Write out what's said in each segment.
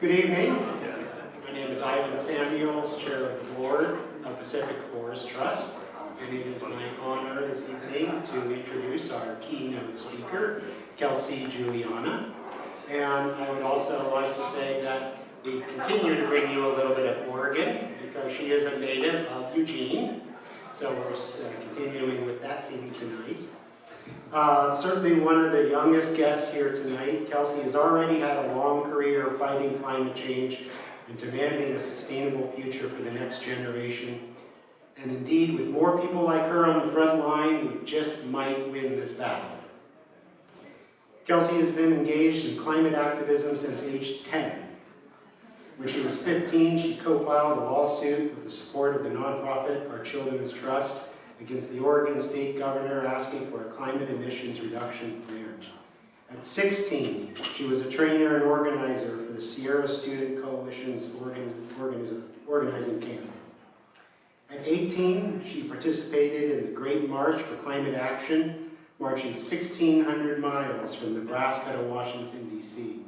Good evening. My name is Ivan Samuels, Chair of the Board of Pacific Forest Trust, and it is my honor this evening to introduce our keynote speaker, Kelsey Juliana. And I would also like to say that we continue to bring you a little bit of Oregon because she is a native of Eugene. So we're continuing with that theme tonight. Certainly one of the youngest guests here tonight, Kelsey has already had a long career fighting climate change and demanding a sustainable future for the next generation. And indeed, with more people like her on the front line, we just might win this battle. Kelsey has been engaged in climate activism since age 10. When she was 15, she co-filed a lawsuit with the support of the nonprofit Our Children's Trust against the Oregon State Governor asking for a climate emissions reduction plan. At 16, she was a trainer and organizer for the Sierra Student Coalition's organizing camp. At 18, she participated in the Great March for Climate Action, marching 1,600 miles from Nebraska to Washington, D.C.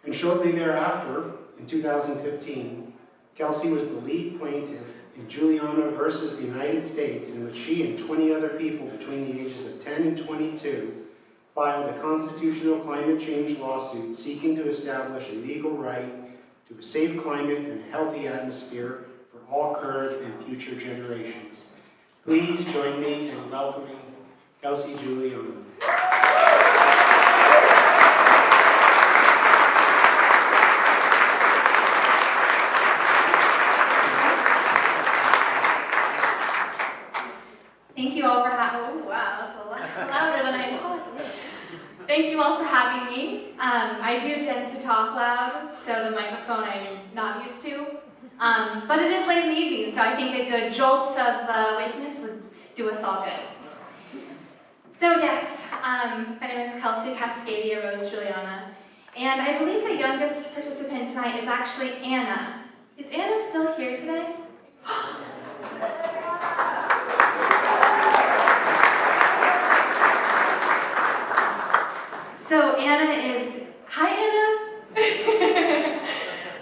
And shortly thereafter, in 2015, Kelsey was the lead plaintiff in Juliana versus the United States, in which she and 20 other people between the ages of 10 and 22 filed a constitutional climate change lawsuit seeking to establish a legal right to a safe climate and a healthy atmosphere for all current and future generations. Please join me in welcoming Kelsey Juliana. Thank you all for having me. Oh, wow, that's a lot louder than I thought. Thank you all for having me. I do tend to talk loud, so the microphone I'm not used to. But it is late in the evening, so I think a good jolt of awakeness would do us all good. So yes, my name is Kelsey Cascadia Rose Juliana, and I believe the youngest participant tonight is actually Anna. Is Anna still here today? So Anna is, hi Anna!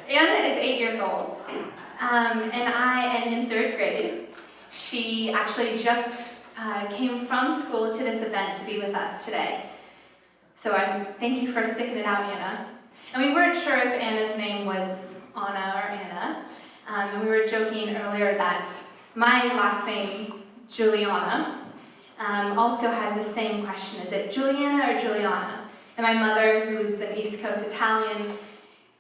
Anna is 8 years old, and I am in 3rd grade. She actually just came from school to this event to be with us today. So thank you for sticking it out, Anna. And we weren't sure if Anna's name was Anna or Anna, and we were joking earlier that my last name, Juliana, also has the same question. Is it Juliana or Juliana? And my mother, who's an East Coast Italian,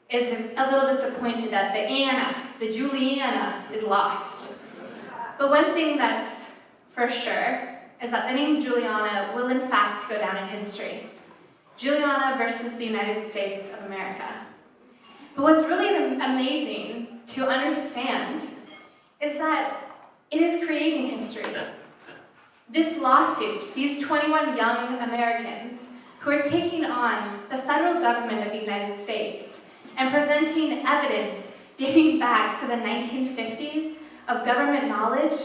is a little disappointed that the Anna, the Juliana, is lost. But one thing that's for sure is that the name Juliana will in fact go down in history. Juliana versus the United States of America. But what's really amazing to understand is that it is creating history. This lawsuit, these 21 young Americans who are taking on the federal government of the United States and presenting evidence dating back to the 1950s of government knowledge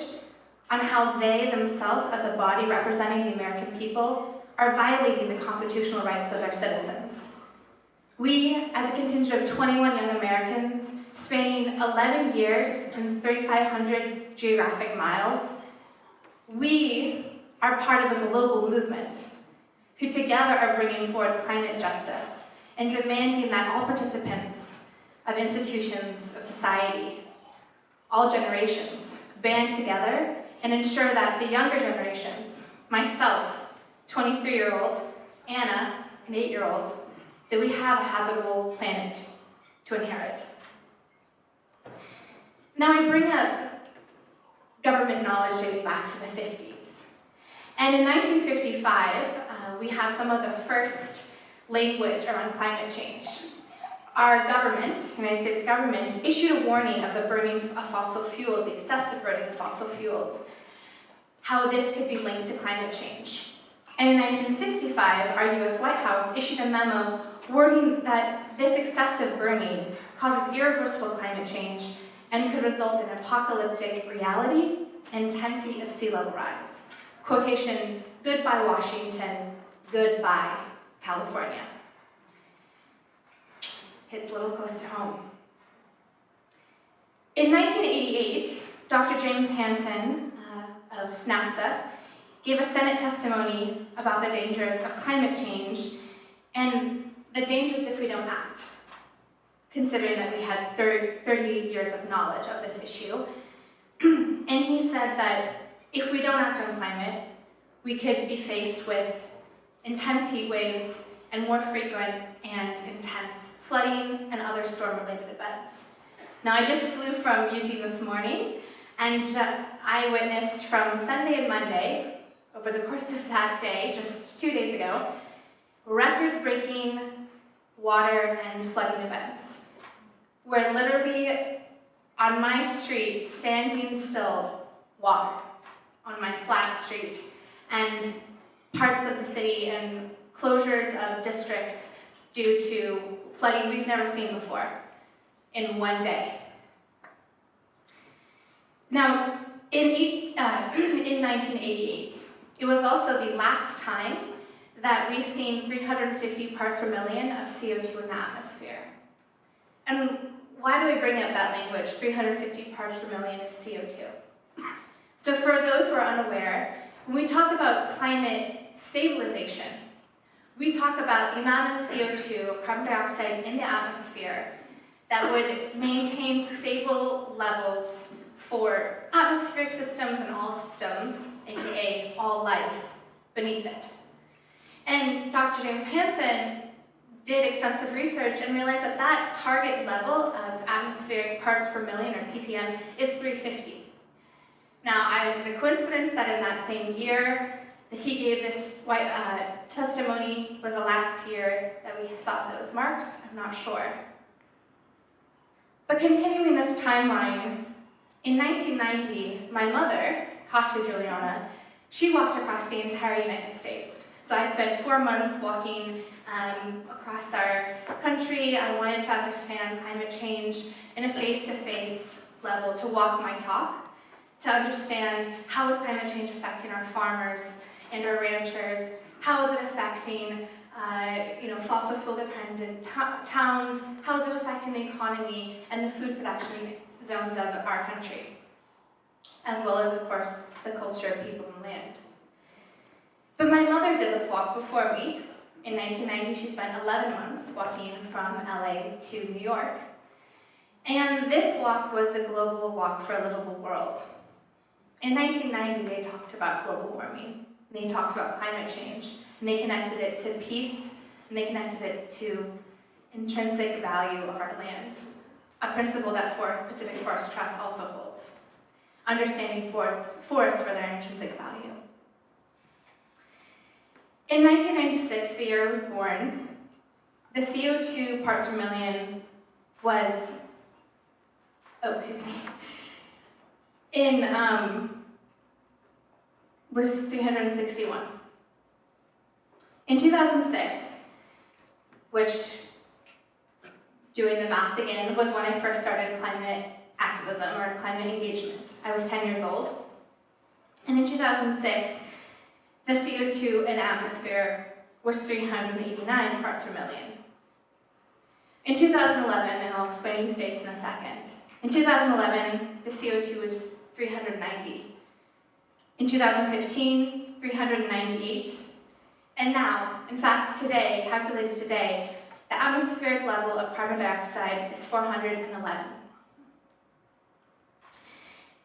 on how they themselves, as a body representing the American people, are violating the constitutional rights of their citizens. We, as a contingent of 21 young Americans, spanning 11 years and 3,500 geographic miles, we are part of a global movement who together are bringing forward climate justice and demanding that all participants of institutions of society, all generations, band together and ensure that the younger generations, myself, 23-year-old, Anna, an 8-year-old, that we have a habitable planet to inherit. Now I bring up government knowledge dating back to the 50s. And in 1955, we have some of the first language around climate change. Our government, the United States government, issued a warning of the burning of fossil fuels, the excessive burning of fossil fuels, how this could be linked to climate change. And in 1965, our US White House issued a memo warning that this excessive burning causes irreversible climate change and could result in apocalyptic reality and 10 feet of sea level rise. Quotation, goodbye Washington, goodbye California. hits a little close to home. In 1988, Dr. James Hansen of NASA gave a Senate testimony about the dangers of climate change and the dangers if we don't act, considering that we had 30 years of knowledge of this issue. And he said that if we don't act on climate, we could be faced with intense heat waves and more frequent and intense flooding and other storm-related events. Now, I just flew from UT this morning, and I witnessed from Sunday and Monday, over the course of that day, just 2 days ago, record-breaking water and flooding events, where literally on my street, standing still, water on my flat street, and parts of the city and closures of districts due to flooding we've never seen before in one day. Now, in 1988, it was also the last time that we've seen 350 parts per million of CO2 in the atmosphere. And why do I bring up that language, 350 parts per million of CO2? So for those who are unaware, when we talk about climate stabilization, we talk about the amount of CO2, of carbon dioxide in the atmosphere that would maintain stable levels for atmospheric systems and all systems, aka all life, beneath it. And Dr. James Hansen did extensive research and realized that that target level of atmospheric parts per million, or ppm, is 350. Now, is it a coincidence that in that same year that he gave this testimony was the last year that we saw those marks? I'm not sure. But continuing this timeline, in 1990, my mother, Kelsey Juliana, she walked across the entire United States. So I spent 4 months walking across our country. I wanted to understand climate change in a face-to-face level, to walk my talk, to understand how is climate change affecting our farmers and our ranchers, how is it affecting fossil fuel dependent towns, how is it affecting the economy and the food production zones of our country, as well as, of course, the culture of people and land. But my mother did this walk before me. In 1990, she spent 11 months walking from LA to New York. And this walk was the Global Walk for a Livable World. In 1990, they talked about global warming. They talked about climate change. And they connected it to peace, and they connected it to intrinsic value of our land, a principle that Pacific Forest Trust also holds, understanding forests for their intrinsic value. In 1996, the year I was born, the CO2 parts per million was, was 361. In 2006, which, doing the math again, was when I first started climate activism or climate engagement. I was 10 years old. And in 2006, the CO2 in the atmosphere was 389 parts per million. In 2011, and I'll explain these dates in a second, in 2011, the CO2 was 390. In 2015, 398. And now, in fact, today, calculated today, the atmospheric level of carbon dioxide is 411.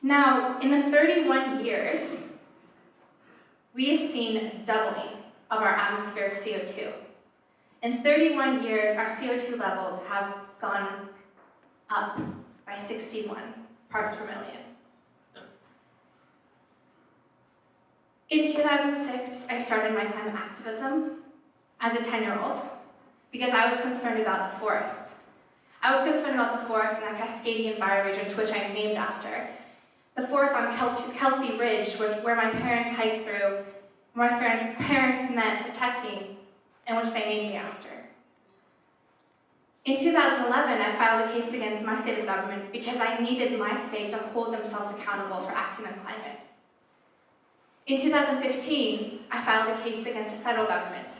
Now, in the 31 years, we have seen a doubling of our atmospheric CO2. In 31 years, our CO2 levels have gone up by 61 parts per million. In 2006, I started my climate activism as a 10-year-old because I was concerned about the forest. I was concerned about the forest in that Cascadian bioregion, which I'm named after. The forest on Kelsey Ridge, where my parents hiked through, where my parents met protecting, and which they named me after. In 2011, I filed a case against my state of government because I needed my state to hold themselves accountable for acting on climate. In 2015, I filed a case against the federal government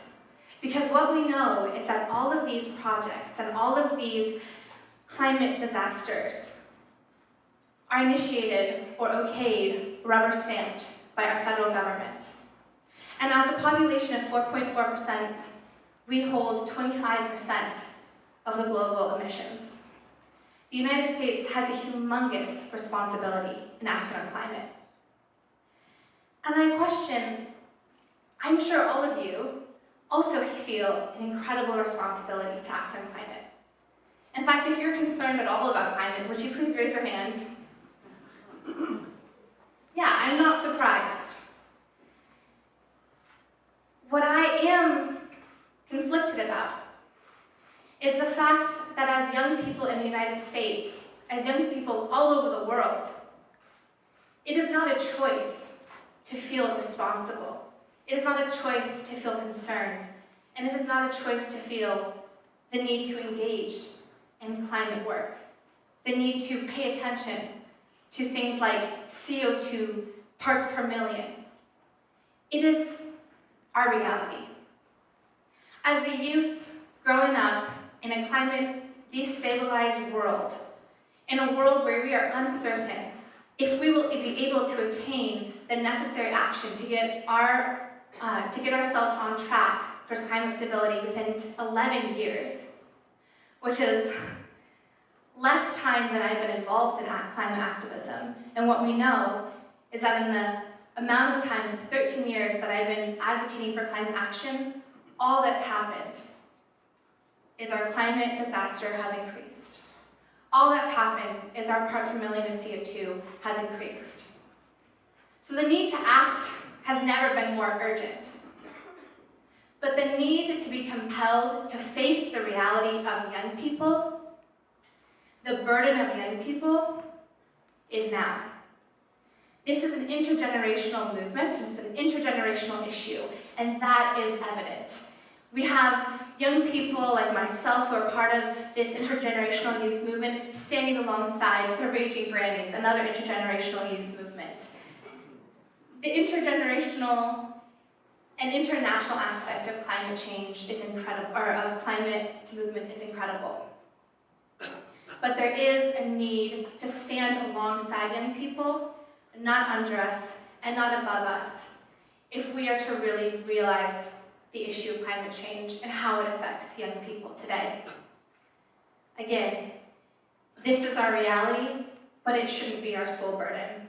Because what we know is that all of these projects and all of these climate disasters are initiated or okayed, rubber stamped by our federal government. And as a population of 4.4%, we hold 25% of the global emissions. The United States has a humongous responsibility in action on climate. And I question, I'm sure all of you also feel an incredible responsibility to act on climate. In fact, if you're concerned at all about climate, would you please raise your hand? Yeah, I'm not surprised. What I am conflicted about is the fact that as young people in the United States, as young people all over the world, it is not a choice to feel responsible. It is not a choice to feel concerned, and it is not a choice to feel the need to engage in climate work, the need to pay attention to things like CO2 parts per million. It is our reality. As a youth growing up in a climate destabilized world, in a world where we are uncertain if we will be able to attain the necessary action to get ourselves on track for climate stability within 11 years, which is less time than I've been involved in climate activism. And what we know is that in the amount of time, 13 years that I've been advocating for climate action, all that's happened is our climate disaster has increased. All that's happened is our parts per million of CO2 has increased. So the need to act has never been more urgent. But the need to be compelled to face the reality of young people, the burden of young people, is now. This is an intergenerational movement, it's an intergenerational issue, and that is evident. We have young people like myself who are part of this intergenerational youth movement standing alongside the Raging Grannies, another intergenerational youth movement. The intergenerational and international aspect of climate change is incredible, or of climate movement is incredible. But there is a need to stand alongside young people, not under us and not above us, if we are to really realize the issue of climate change and how it affects young people today. Again, this is our reality, but it shouldn't be our sole burden.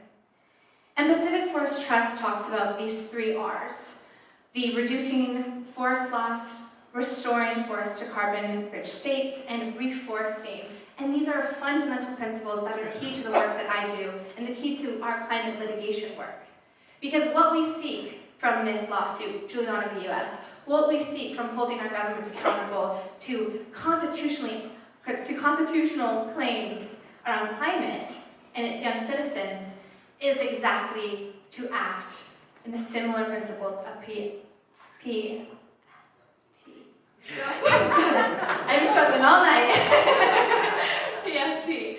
And Pacific Forest Trust talks about these 3 R's: the reducing forest loss, restoring forest to carbon-rich states, and reforesting. And these are fundamental principles that are key to the work that I do and the key to our climate litigation work. Because what we seek from this lawsuit, Juliana v. US, what we seek from holding our government accountable to constitutional claims around climate and its young citizens is exactly to act in the similar principles of PFT. I've been struggling all night. PFT.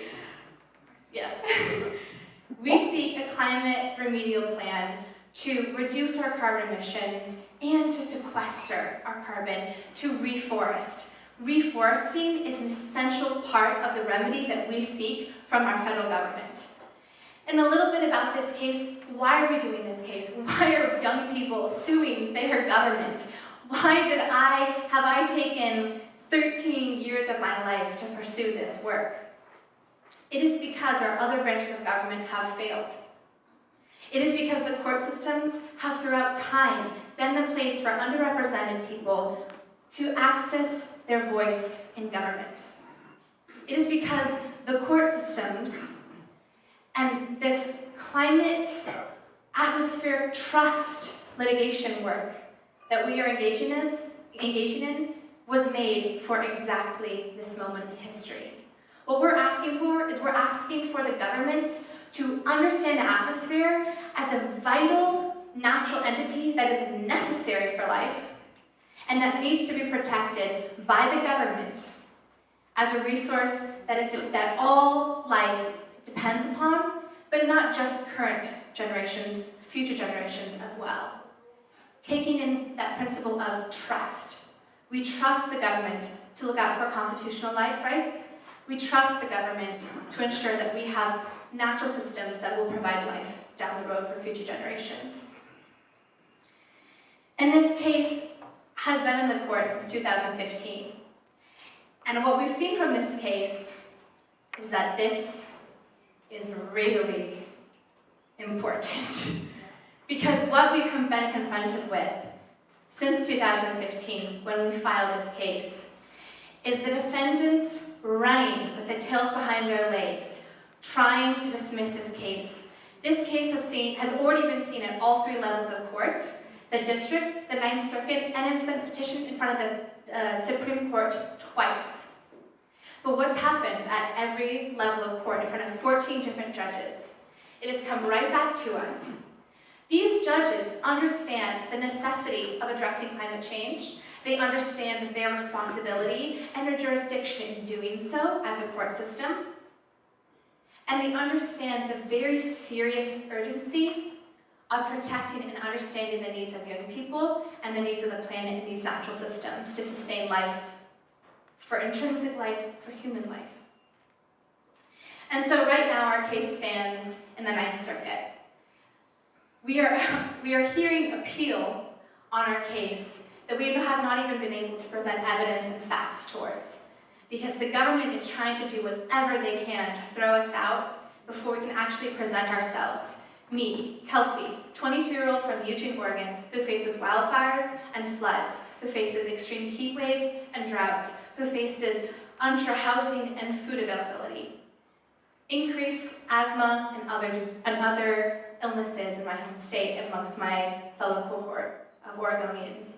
Yes. We seek a climate remedial plan to reduce our carbon emissions and to sequester our carbon, to reforest. Reforesting is an essential part of the remedy that we seek from our federal government. And a little bit about this case: why are we doing this case? Why are young people suing their government? Why have I taken 13 years of my life to pursue this work? It is because our other branches of government have failed. It is because the court systems have throughout time been the place for underrepresented people to access their voice in government. It is because the court systems and this climate atmospheric trust litigation work that we are engaging in was made for exactly this moment in history. What we're asking for is we're asking for the government to understand the atmosphere as a vital natural entity that is necessary for life and that needs to be protected by the government as a resource that all life depends upon, but not just current generations, future generations as well. Taking in that principle of trust. We trust the government to look out for our constitutional rights. We trust the government to ensure that we have natural systems that will provide life down the road for future generations. And this case has been in the court since 2015. And what we've seen from this case is that this is really important. Because what we've been confronted with since 2015, when we filed this case, is the defendants running with their tails behind their legs, trying to dismiss this case. This case has already been seen at all three levels of court, the district, the Ninth Circuit, and it's been petitioned in front of the Supreme Court twice. But what's happened at every level of court in front of 14 different judges? It has come right back to us. These judges understand the necessity of addressing climate change. They understand their responsibility and their jurisdiction in doing so as a court system. And they understand the very serious urgency of protecting and understanding the needs of young people and the needs of the planet and these natural systems to sustain life, for intrinsic life, for human life. And so right now our case stands in the Ninth Circuit. We are hearing appeal on our case that we have not even been able to present evidence and facts towards, because the government is trying to do whatever they can to throw us out before we can actually present ourselves. Me, Kelsey, 22-year-old from Eugene, Oregon, who faces wildfires and floods, who faces extreme heat waves and droughts, who faces unsure housing and food availability, increased asthma and other illnesses in my home state amongst my fellow cohort of Oregonians.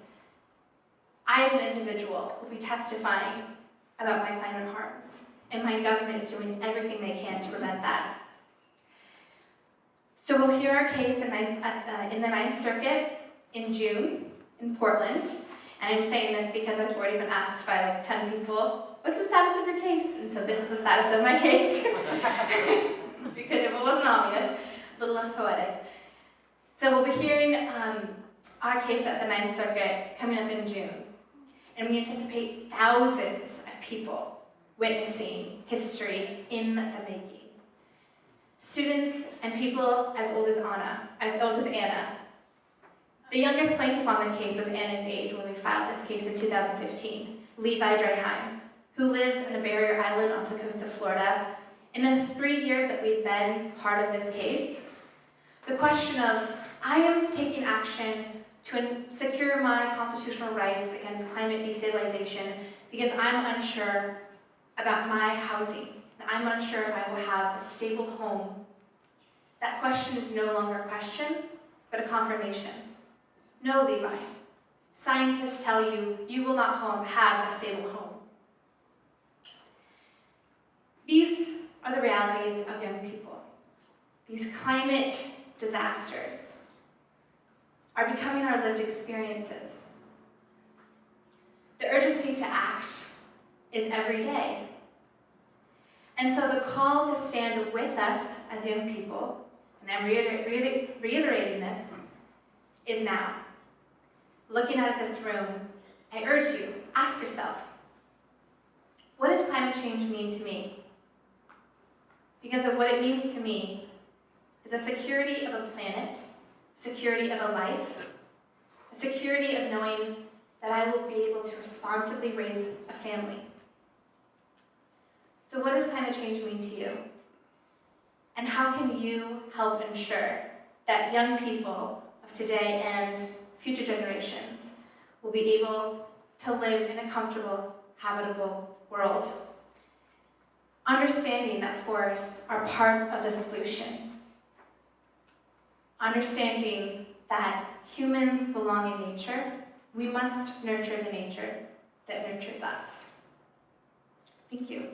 I, as an individual, will be testifying about my climate harms, and my government is doing everything they can to prevent that. So we'll hear our case in the Ninth Circuit in June in Portland. And I'm saying this because I've already been asked by like 10 people, what's the status of your case? And so this is the status of my case. Because if it wasn't obvious, a little less poetic. So we'll be hearing our case at the Ninth Circuit coming up in June. And we anticipate thousands of people witnessing history in the making. Students and people as old as Anna. The youngest plaintiff on the case was Anna's age when we filed this case in 2015, Levi Dreheim, who lives in a barrier island off the coast of Florida. In the 3 years that we've been part of this case, the question of, I am taking action to secure my constitutional rights against climate destabilization because I'm unsure about my housing, and I'm unsure if I will have a stable home. That question is no longer a question, but a confirmation. No, Levi. Scientists tell you, you will not have a stable home. These are the realities of young people. These climate disasters are becoming our lived experiences. The urgency to act is every day. And so the call to stand with us as young people, and I'm reiterating this, is now. Looking at this room, I urge you, ask yourself, what does climate change mean to me? Because of what it means to me is a security of a planet, security of a life, a security of knowing that I will be able to responsibly raise a family. So what does climate change mean to you? And how can you help ensure that young people of today and future generations will be able to live in a comfortable, habitable world? Understanding that forests are part of the solution. Understanding that humans belong in nature, we must nurture the nature that nurtures us. Thank you.